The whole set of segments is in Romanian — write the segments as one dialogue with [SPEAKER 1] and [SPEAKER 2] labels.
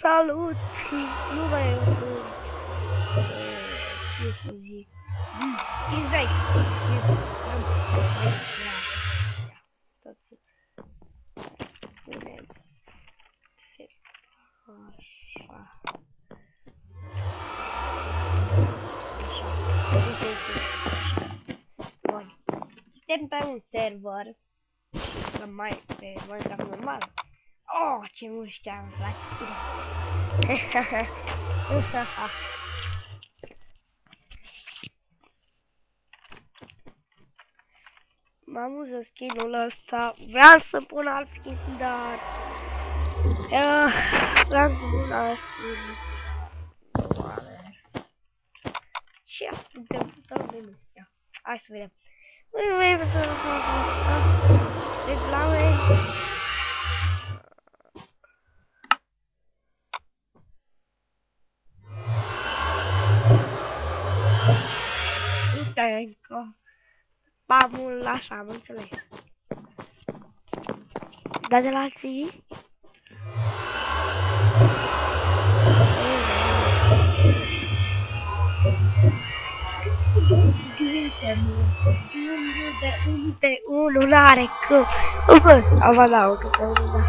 [SPEAKER 1] Salut și nu mai e ce să zic. Exact. Suntem pe un server mai pe Minecraft normal. Oh, ce mușchi am aflat. Mă amuză skin-ul ăsta. Vreau să pun alt skin, dar vreau să pun alt skin. Ce putem bine. Hai să vedem. Vrem să reclame. Uite că pamul așa, am înțeles. Dar de la alții? De unul n-are câmp. Ava da, că pe unul da.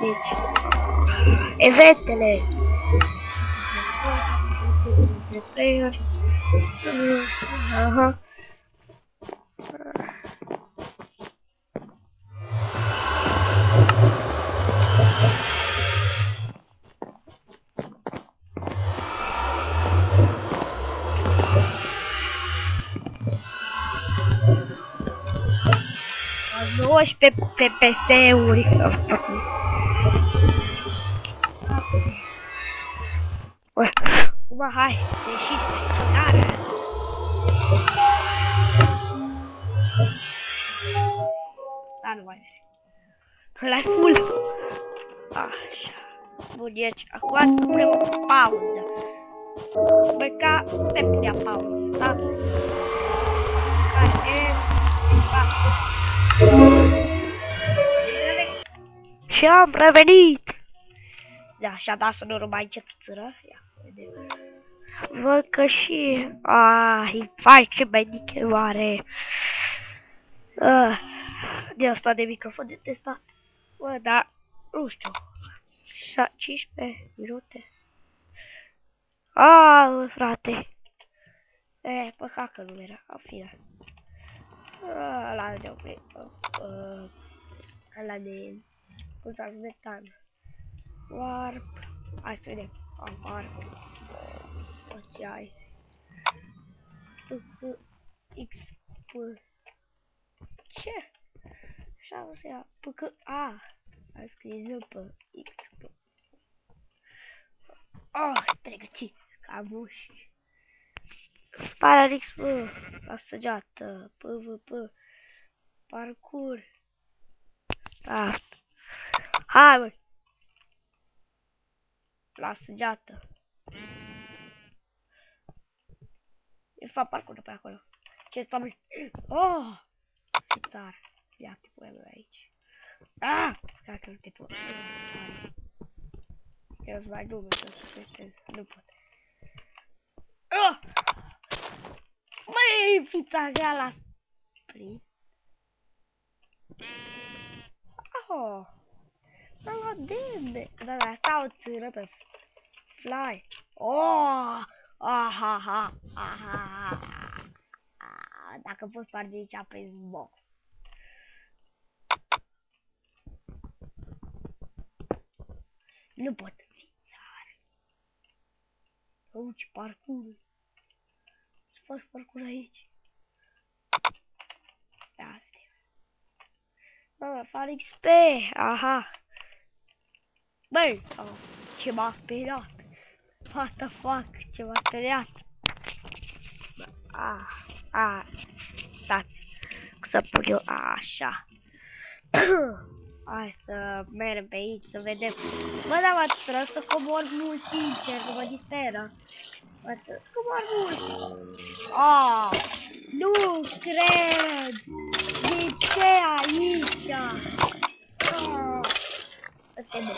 [SPEAKER 1] Deci, eventele. Aha. 19 PPS-uri. Acum hai, să ieșiți pe călare. Da, nu mai vede. Ăla-i full. Așa. Bun, deci, acum să punem o pauză. Băi, ca se punea pauză, da? Și am revenit! Da, și-a dat sonorul mai încetuțără. Ia să vedem. Văd că și... îi face mediche mare. De asta de microfon de testat. Bă, dar... Nu știu. 15 minute. Frate. Păcat că nu era. În fine. Ăla de oprit. Ăla de... Cum s-a metan. Warp. Hai să vedem. Warp. Ce ai? X. Ce? Așa o să ia. A scris pe X. Pregătit. Ca muși. Spara X. La săgeată. PvP. Parcur. Da. Hai, băi. La săgeată. E fapt parcură pe acolo. Ce stai? Ce tare. Ia te punem aici. Dacă nu te pot. Eu îți mai duc să testez. Nu pot. Măi, fița grea la sprint. Da, la demne. Da, asta o țără pe fly. Dacă pot sparge aici, a prins box. Nu pot fițare. Ce parcur. Să faci parcur aici. Da, stai. Bă, fac XP. Aha. Băi, ce m-a speriat. What the fuck, ce m-a speriat. Stați. Cum să pun eu așa. Hai să mergem pe aici, să vedem. Bă, dar mă trebuie să comor mult, sincer, că mă disperă. Mă trebuie să comor mult. Nu cred. De ce aici? Asta e bun.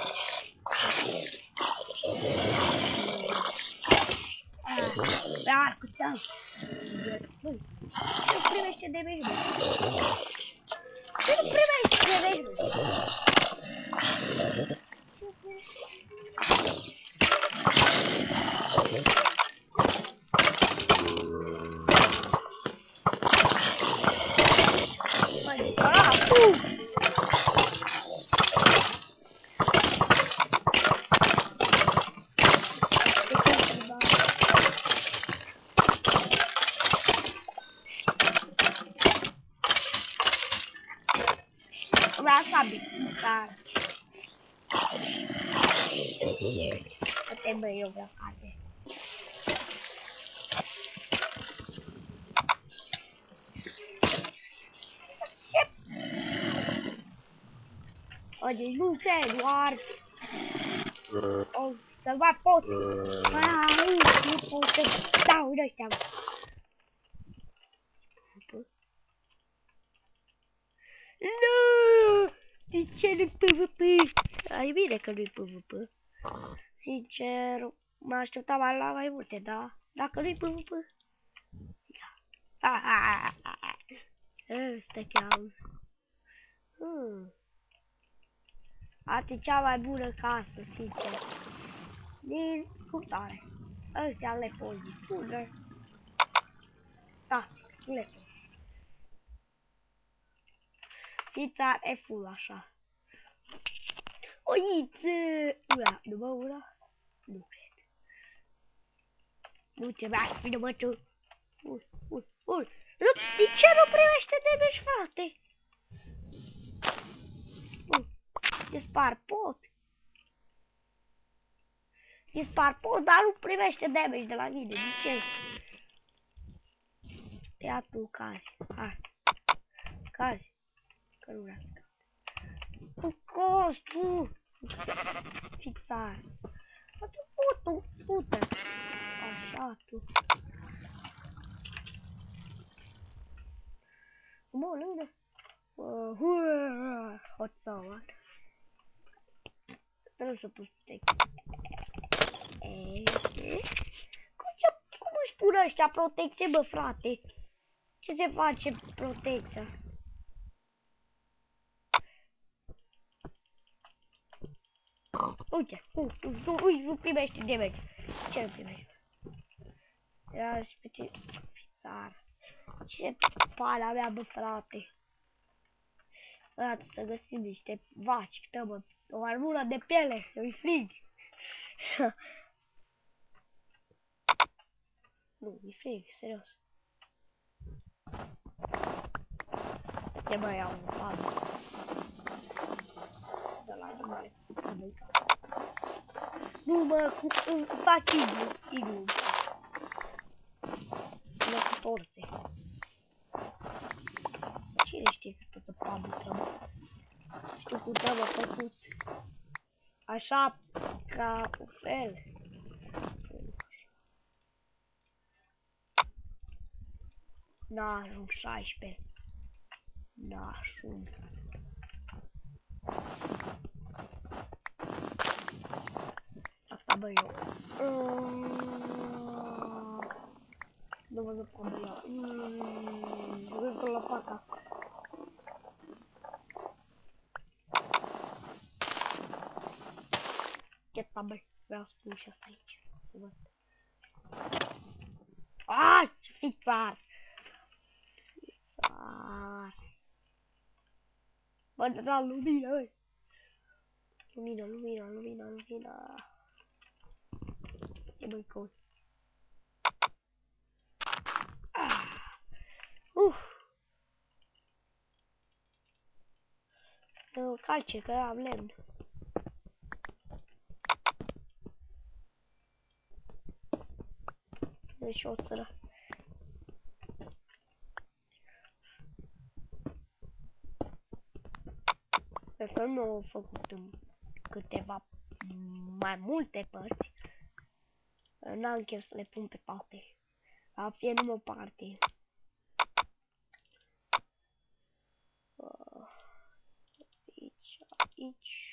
[SPEAKER 1] câți ani. Băi, ce nu primește damage, bă? Ce nu primește damage, bă? Mai dracu! Vrea sabie, dar... Poate bă, eu vreau carte. O, deci nu se doar... O, să va pot. Ai, nu pot să dau de ăștia. Nu! De ce nu-i PvP? Ai bine că nu-i PvP. Sincer, mă așteptam la mai multe, da? Dacă nu-i PvP... Ăsta cheamă. Asta e cea mai bună casă, sincer. Din curtare. Ăstea le poți distruge. Da, le poți. Fița e full așa. Oiță! Ura, nu mă ura? Nu cred. Nu ce mai fi, mă tu. Ui. De ce nu primește damage, frate? Dispar pot. Dispar pot, dar nu primește damage de la mine. De ce? Ia tu, cazi. Hai. Cazi. Că nu vrea să cazi. Tu cozi, tu. Fițar. Tu, pută. Așa, tu. Bun, unde? Hoțău, trebuie să pus protecție. Cum își pune ăștia protecție, bă, frate? Ce se face protecția? Uite, nu primește damage. Ce nu primește? Era și pe ce țară. Ce pala mea, bă, frate. Arată să găsim niște vaci, mă. O armură de piele, îi frig. Nu, îi frig, serios. Ce mai iau un fan. De la animale. Nu, mă, fac iglu. Mă, cu torțe. Cine știe că tot pabul trebuie? Știu cum trebuie făcut. Așa, ca cu fel. N-ajung 16. N-ajung. Asta bă eu. Nu vă zic cum bă eu. Văd la pata. Cheta bă. Vreau să pun și asta aici. Să văd. Aaaa! Ce fițar! Fițar! Bă, da lumină, băi! Lumina. Ce băi căut? Calce, că am lemn. Deci o țără. Cred că nu au făcut în câteva, mai multe părți. N-am chef să le pun pe toate. A fie numai o parte. Aici.